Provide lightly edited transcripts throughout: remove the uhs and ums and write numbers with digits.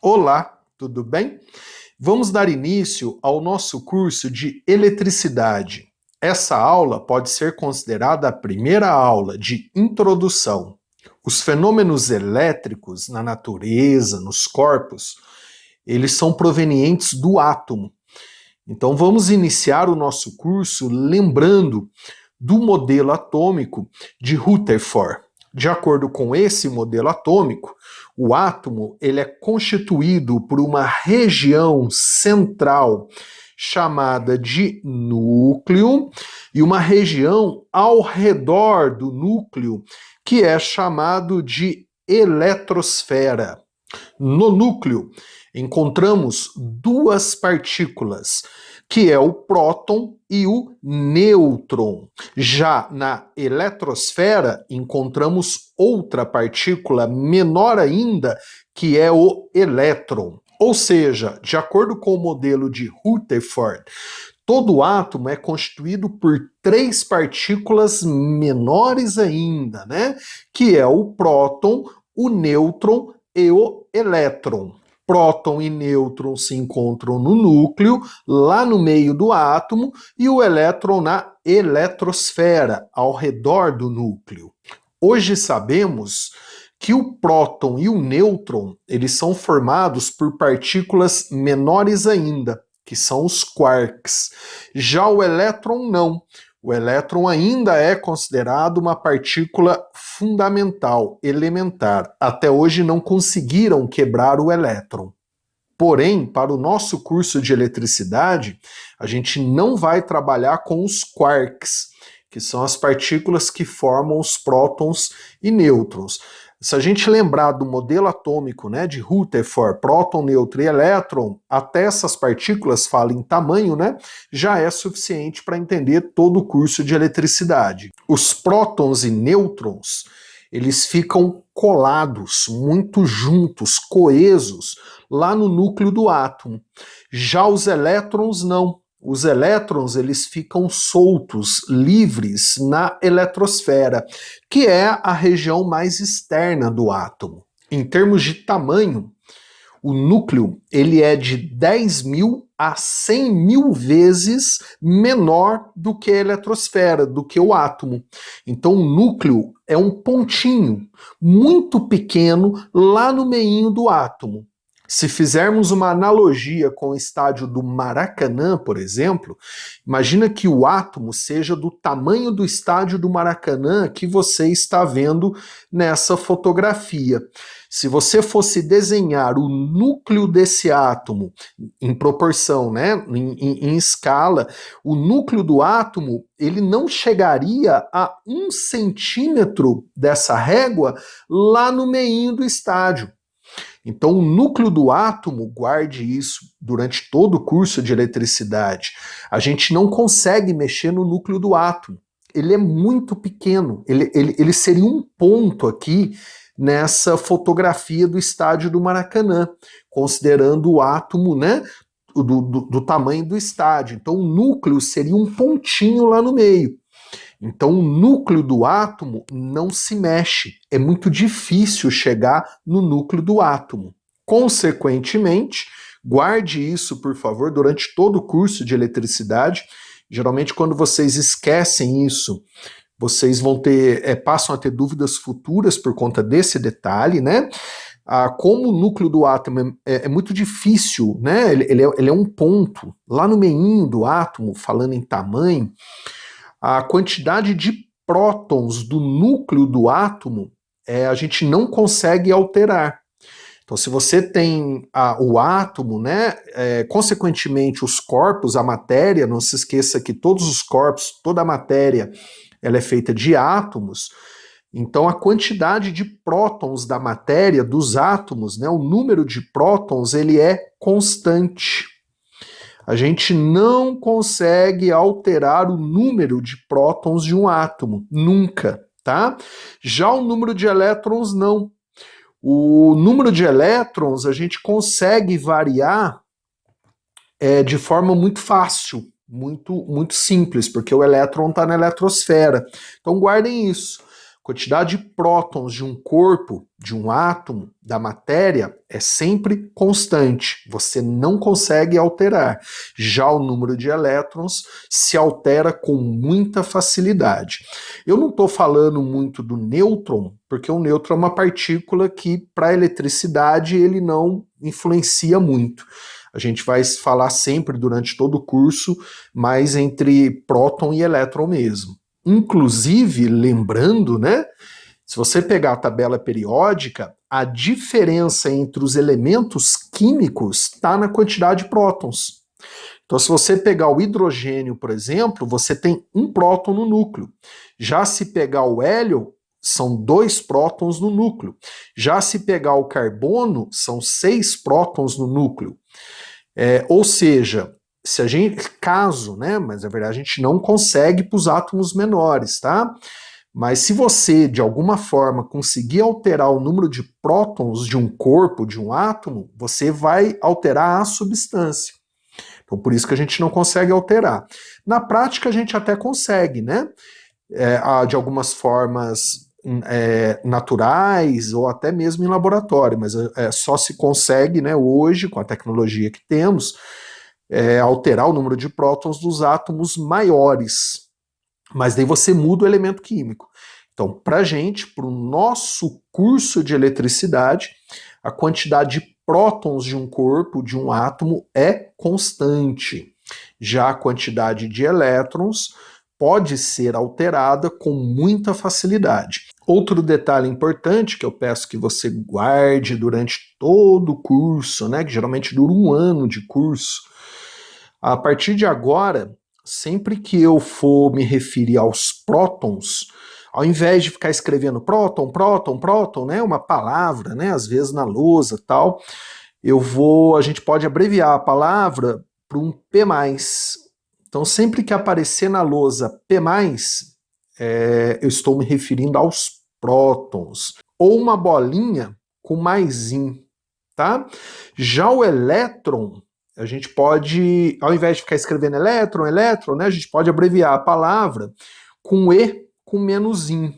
Olá, tudo bem? Vamos dar início ao nosso curso de eletricidade. Essa aula pode ser considerada a primeira aula de introdução. Os fenômenos elétricos na natureza, nos corpos, eles são provenientes do átomo. Então vamos iniciar o nosso curso lembrando do modelo atômico de Rutherford. De acordo com esse modelo atômico, o átomo ele é constituído por uma região central chamada de núcleo e uma região ao redor do núcleo que é chamado de eletrosfera. No núcleo encontramos duas partículas, que é o próton e o nêutron. Já na eletrosfera, encontramos outra partícula menor ainda, que é o elétron. Ou seja, de acordo com o modelo de Rutherford, todo átomo é constituído por três partículas menores ainda, né? Que é o próton, o nêutron e o elétron. Próton e nêutron se encontram no núcleo, lá no meio do átomo, e o elétron na eletrosfera, ao redor do núcleo. Hoje sabemos que o próton e o nêutron, eles são formados por partículas menores ainda, que são os quarks. Já o elétron não. O elétron ainda é considerado uma partícula fundamental, elementar. Até hoje não conseguiram quebrar o elétron. Porém, para o nosso curso de eletricidade, a gente não vai trabalhar com os quarks, que são as partículas que formam os prótons e nêutrons. Se a gente lembrar do modelo atômico, né, de Rutherford, próton, nêutron e elétron, até essas partículas falam em tamanho, né, já é suficiente para entender todo o curso de eletricidade. Os prótons e nêutrons, eles ficam colados, muito juntos, coesos, lá no núcleo do átomo. Já os elétrons não. Os elétrons, eles ficam soltos, livres na eletrosfera, que é a região mais externa do átomo. Em termos de tamanho, o núcleo ele é de 10.000 a 100.000 vezes menor do que a eletrosfera, do que o átomo. Então o núcleo é um pontinho muito pequeno lá no meinho do átomo. Se fizermos uma analogia com o estádio do Maracanã, por exemplo, imagina que o átomo seja do tamanho do estádio do Maracanã que você está vendo nessa fotografia. Se você fosse desenhar o núcleo desse átomo em proporção, né, em escala, o núcleo do átomo ele não chegaria a 1 centímetro dessa régua lá no meinho do estádio. Então, o núcleo do átomo, guarde isso durante todo o curso de eletricidade, a gente não consegue mexer no núcleo do átomo. Ele é muito pequeno, ele seria um ponto aqui nessa fotografia do estádio do Maracanã, considerando o átomo, né, do tamanho do estádio. Então, o núcleo seria um pontinho lá no meio. Então, o núcleo do átomo não se mexe. É muito difícil chegar no núcleo do átomo. Consequentemente, guarde isso, por favor, durante todo o curso de eletricidade. Geralmente, quando vocês esquecem isso, vocês vão passam a ter dúvidas futuras por conta desse detalhe, né? Como o núcleo do átomo é muito difícil, né? Ele é um ponto. Lá no meinho do átomo, falando em tamanho, a quantidade de prótons do núcleo do átomo a gente não consegue alterar. Então, se você tem o átomo, né, consequentemente os corpos, a matéria, não se esqueça que todos os corpos, toda a matéria, ela é feita de átomos. Então, a quantidade de prótons da matéria, dos átomos, né, o número de prótons, ele é constante. A gente não consegue alterar o número de prótons de um átomo, nunca, tá? Já o número de elétrons, não. O número de elétrons a gente consegue variar de forma muito fácil, muito simples, porque o elétron está na eletrosfera. Então guardem isso. quantidade de prótons de um corpo, de um átomo, da matéria, é sempre constante. Você não consegue alterar. Já o número de elétrons se altera com muita facilidade. Eu não estou falando muito do nêutron, porque o nêutron é uma partícula que, para a eletricidade, ele não influencia muito. A gente vai falar sempre, durante todo o curso, mais entre próton e elétron mesmo. Inclusive, lembrando, né, se você pegar a tabela periódica, a diferença entre os elementos químicos está na quantidade de prótons. Então, se você pegar o hidrogênio, por exemplo, você tem um próton no núcleo. Já se pegar o hélio, são 2 prótons no núcleo. Já se pegar o carbono, são 6 prótons no núcleo. Ou seja, se a gente, caso, né, mas na verdade a gente não consegue para os átomos menores, tá? Mas se você, de alguma forma, conseguir alterar o número de prótons de um corpo, de um átomo, você vai alterar a substância. Então, por isso que a gente não consegue alterar. Na prática, a gente até consegue, né? De algumas formas naturais ou até mesmo em laboratório, mas só se consegue, né, hoje, com a tecnologia que temos, alterar o número de prótons dos átomos maiores. Mas daí você muda o elemento químico. Então, para a gente, para o nosso curso de eletricidade, a quantidade de prótons de um corpo, de um átomo, é constante. Já a quantidade de elétrons pode ser alterada com muita facilidade. Outro detalhe importante que eu peço que você guarde durante todo o curso, né, que geralmente dura 1 ano de curso, a partir de agora, sempre que eu for me referir aos prótons, ao invés de ficar escrevendo próton, próton, próton, né, uma palavra, né, às vezes na lousa tal, a gente pode abreviar a palavra para um P+. Então, sempre que aparecer na lousa P+, eu estou me referindo aos prótons. Ou uma bolinha com maisinho, tá? Já o elétron, a gente pode, ao invés de ficar escrevendo elétron, elétron, né, a gente pode abreviar a palavra com E com menuzinho.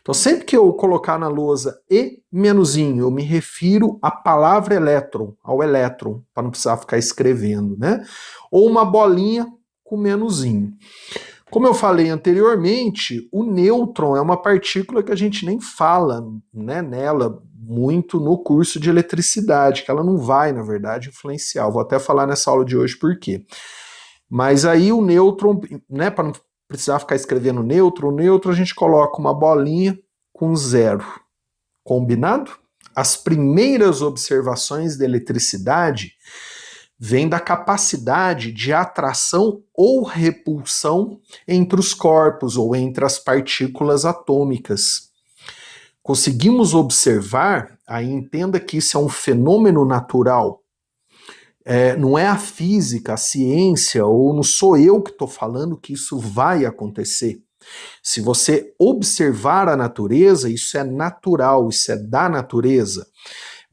Então, sempre que eu colocar na lousa E menuzinho, eu me refiro à palavra elétron, ao elétron, para não precisar ficar escrevendo, né? Ou uma bolinha com menuzinho. Como eu falei anteriormente, o nêutron é uma partícula que a gente nem fala, né, nela muito no curso de eletricidade, que ela não vai, na verdade, influenciar. Eu vou até falar nessa aula de hoje por quê. Mas aí o nêutron, né, para não precisar ficar escrevendo nêutron, o nêutron a gente coloca uma bolinha com 0. Combinado? As primeiras observações de eletricidade vêm da capacidade de atração ou repulsão entre os corpos ou entre as partículas atômicas. Conseguimos observar, aí entenda que isso é um fenômeno natural, não é a física, a ciência, ou não sou eu que estou falando que isso vai acontecer. Se você observar a natureza, isso é natural, isso é da natureza.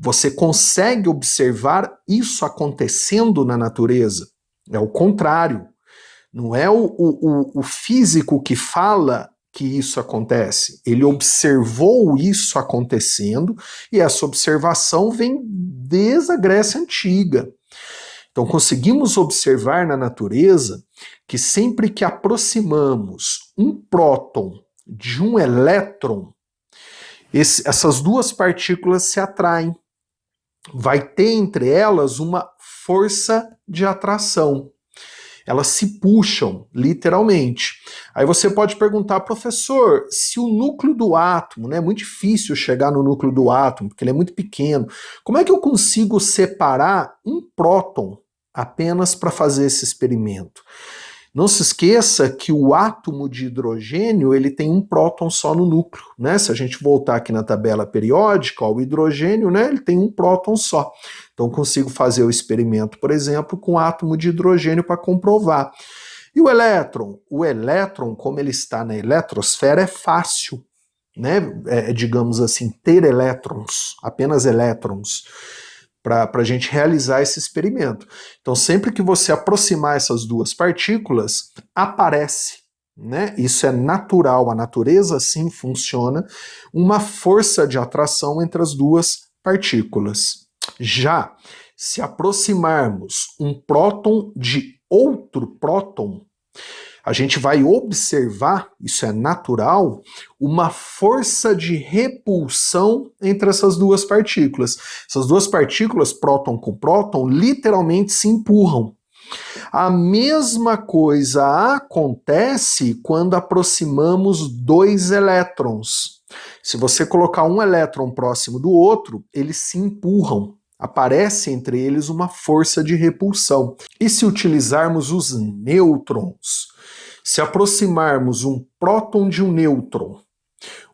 Você consegue observar isso acontecendo na natureza. É o contrário. Não é o físico que fala que isso acontece. Ele observou isso acontecendo e essa observação vem desde a Grécia Antiga. Então, conseguimos observar na natureza que sempre que aproximamos um próton de um elétron, essas duas partículas se atraem. Vai ter entre elas uma força de atração. Elas se puxam, literalmente. Aí você pode perguntar, professor, se o núcleo do átomo, né, é muito difícil chegar no núcleo do átomo, porque ele é muito pequeno, como é que eu consigo separar um próton apenas para fazer esse experimento? Não se esqueça que o átomo de hidrogênio ele tem um próton só no núcleo, né? Se a gente voltar aqui na tabela periódica, ó, o hidrogênio, né, ele tem um próton só. Então consigo fazer o experimento, por exemplo, com átomo de hidrogênio para comprovar. E o elétron? O elétron, como ele está na eletrosfera, é fácil, né? Digamos assim, ter elétrons, apenas elétrons, para a gente realizar esse experimento. Então, sempre que você aproximar essas duas partículas, aparece, né? Isso é natural, a natureza assim funciona, uma força de atração entre as duas partículas. Já se aproximarmos um próton de outro próton, a gente vai observar, isso é natural, uma força de repulsão entre essas duas partículas. Essas duas partículas, próton com próton, literalmente se empurram. A mesma coisa acontece quando aproximamos dois elétrons. Se você colocar um elétron próximo do outro, eles se empurram. Aparece entre eles uma força de repulsão. E se utilizarmos os nêutrons? Se aproximarmos um próton de um nêutron,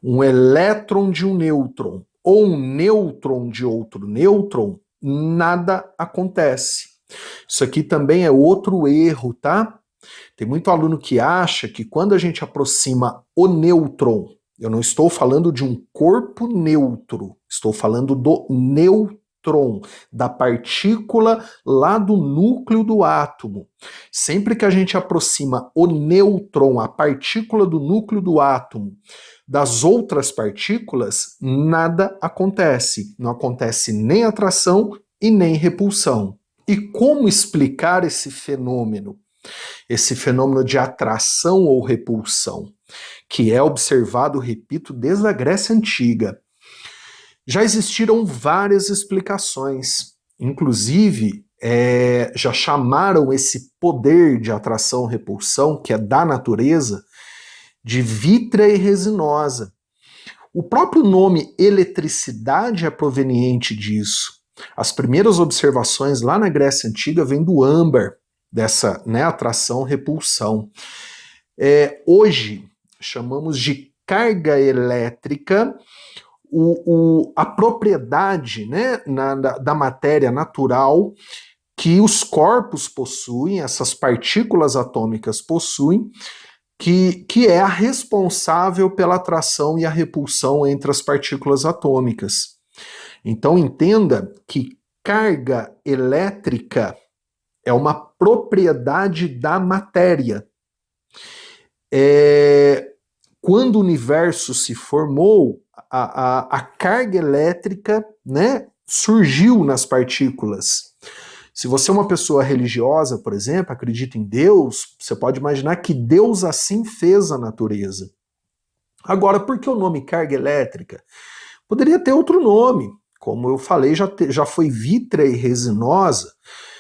um elétron de um nêutron ou um nêutron de outro nêutron, nada acontece. Isso aqui também é outro erro, tá? Tem muito aluno que acha que quando a gente aproxima o nêutron, eu não estou falando de um corpo neutro, estou falando do nêutron, da partícula lá do núcleo do átomo. Sempre que a gente aproxima o nêutron, a partícula do núcleo do átomo, das outras partículas, nada acontece. Não acontece nem atração e nem repulsão. E como explicar esse fenômeno? Esse fenômeno de atração ou repulsão, que é observado, repito, desde a Grécia Antiga. Já existiram várias explicações, inclusive já chamaram esse poder de atração-repulsão, que é da natureza, de vítrea e resinosa. O próprio nome eletricidade é proveniente disso. As primeiras observações lá na Grécia Antiga vêm do âmbar, dessa, né, atração-repulsão. Hoje, chamamos de carga elétrica a propriedade, né, da matéria natural que os corpos possuem, essas partículas atômicas possuem, que é a responsável pela atração e a repulsão entre as partículas atômicas. Então entenda que carga elétrica é uma propriedade da matéria. Quando o universo se formou, a carga elétrica, né, surgiu nas partículas. Se você é uma pessoa religiosa, por exemplo, acredita em Deus, você pode imaginar que Deus assim fez a natureza. Agora, por que o nome carga elétrica? Poderia ter outro nome. Como eu falei, já foi vítrea e resinosa.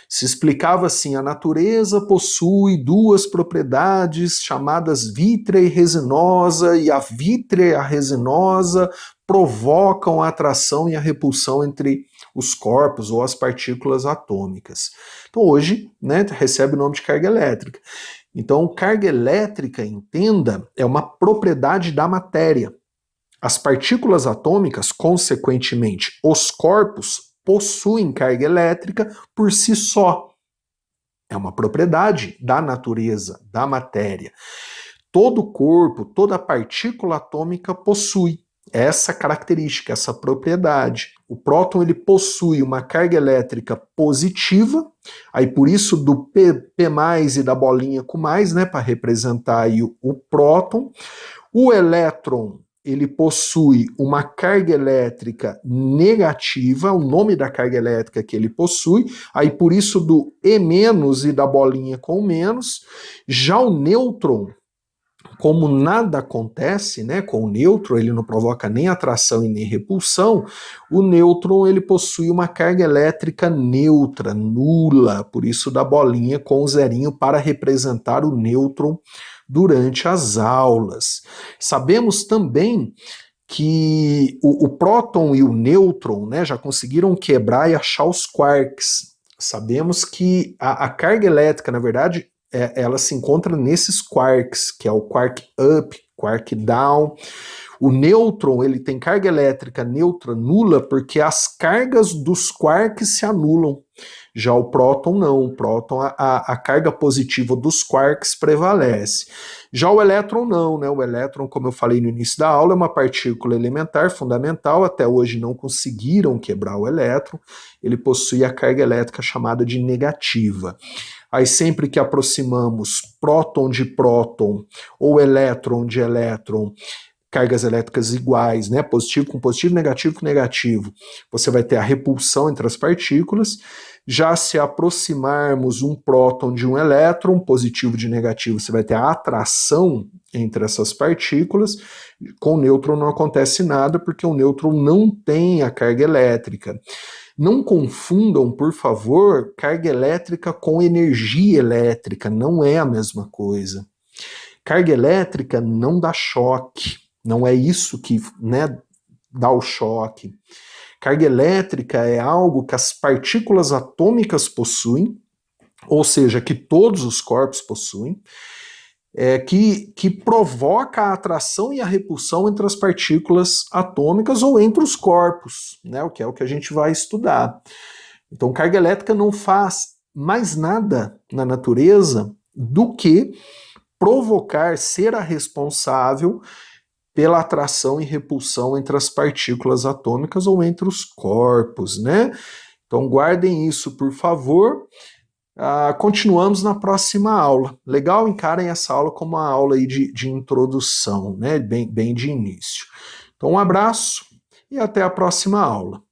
Se explicava assim, a natureza possui duas propriedades chamadas vítrea e resinosa, e a vítrea e a resinosa provocam a atração e a repulsão entre os corpos ou as partículas atômicas. Então hoje, né, recebe o nome de carga elétrica. Então carga elétrica, entenda, é uma propriedade da matéria. As partículas atômicas, consequentemente, os corpos, possuem carga elétrica por si só. É uma propriedade da natureza, da matéria. Todo corpo, toda partícula atômica possui essa característica, essa propriedade. O próton ele possui uma carga elétrica positiva, aí por isso do P mais e da bolinha com mais, né, para representar aí o próton. O elétron ele possui uma carga elétrica negativa, o nome da carga elétrica que ele possui, aí por isso do E- e da bolinha com menos. Já o nêutron, como nada acontece, né, com o nêutron, ele não provoca nem atração e nem repulsão, o nêutron ele possui uma carga elétrica neutra, nula, por isso da bolinha com o zerinho para representar o nêutron durante as aulas. Sabemos também que o próton e o nêutron, né, já conseguiram quebrar e achar os quarks. Sabemos que a carga elétrica, na verdade, ela se encontra nesses quarks, que é o quark up, quark down. O nêutron ele tem carga elétrica neutra nula porque as cargas dos quarks se anulam. Já o próton não, o próton a carga positiva dos quarks prevalece. Já o elétron não, né? O elétron, como eu falei no início da aula, é uma partícula elementar fundamental, até hoje não conseguiram quebrar o elétron, ele possui a carga elétrica chamada de negativa. Aí sempre que aproximamos próton de próton ou elétron de elétron, cargas elétricas iguais, né? Positivo com positivo, negativo com negativo, você vai ter a repulsão entre as partículas. Já se aproximarmos um próton de um elétron, positivo de negativo, você vai ter a atração entre essas partículas. Com o nêutron não acontece nada, porque o nêutron não tem a carga elétrica. Não confundam, por favor, carga elétrica com energia elétrica, não é a mesma coisa. Carga elétrica não dá choque, não é isso que, né, dá o choque. Carga elétrica é algo que as partículas atômicas possuem, ou seja, que todos os corpos possuem, que provoca a atração e a repulsão entre as partículas atômicas ou entre os corpos, né, o que é o que a gente vai estudar. Então, carga elétrica não faz mais nada na natureza do que provocar, ser a responsável pela atração e repulsão entre as partículas atômicas ou entre os corpos, né? Então guardem isso, por favor. Continuamos na próxima aula. Legal? Encarem essa aula como uma aula aí de introdução, né? Bem de início. Então um abraço e até a próxima aula.